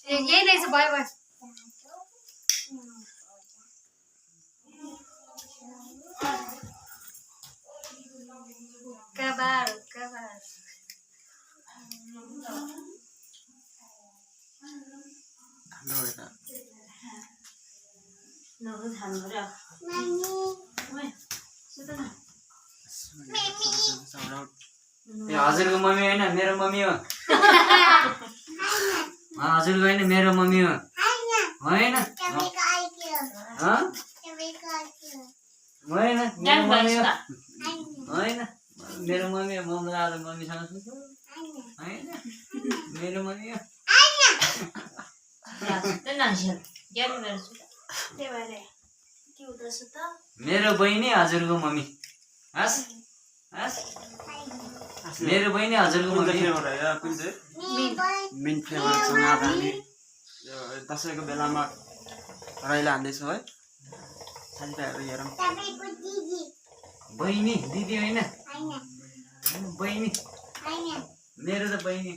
यही रहेछ भयो भयो कबार हजुरको मम्मी होइन मेरो मम्मी हो हजुरको होइन मेरो मम्मी हो होइन होइन मेरो मम्मी हो होइन मेरो मम्मी हो मम्मी आज मम्मीसँग सुत्छु होइन मेरो मम्मी हो मेरो बहिनी हजुरको मम्मी हस् हस् मेरो बहिनी हजुरको मम्मी मेन फ्लेभर चाहिँ आज हामी दसैँको बेलामा रैला हान्दैछौँ है साथीभाइहरू हेरौँ बहिनी दिदी होइन बहिनी मेरो त बहिनी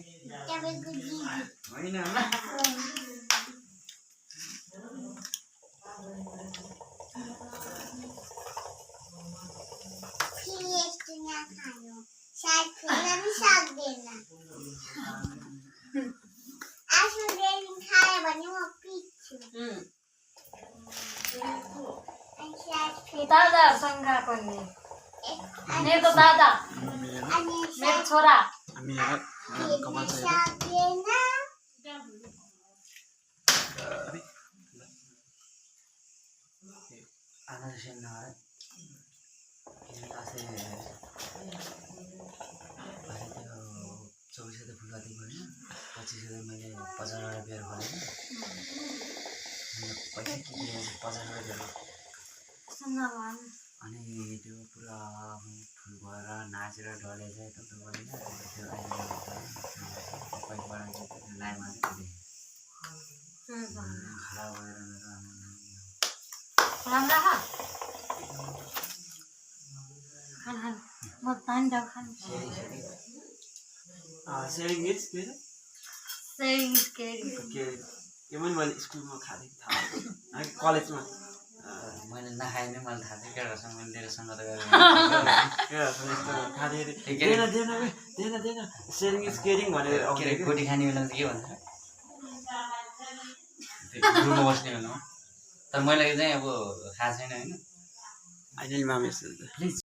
होइन होला दादाहरूसँग गएको नि मेरो दादा मेरो छोरा हामी हेर कपाल छ आधा सेन नभए आशै त्यो 2400 फुलपाती गऱ्यो 2500 मैले 50 बियर गरेँ पैसा के दिएँ 50 बियर अनि त्यो पुरा फुल भएर नाचेर ढले चाहिँ त्यो गरेन त्यो पैसाबाट लाइनमा खराब भएर राम्रो खान म पानी दाउ खान सेयरिङ इज के यो पनि मैले स्कुलमा खाँदै थाहा कलेजमा मैले नखाए नि मलाई थाहा थियो केटाहरूसँग मैले धेरै सङ्गत गरेँ सेयरिङ इज केयरिङ भनेर गोटी खाने बेलामा के भन्छ रुममा बस्ने बेलामा तर मैले चाहिँ अब खाएको छैन होइन अहिले मामेस प्लिज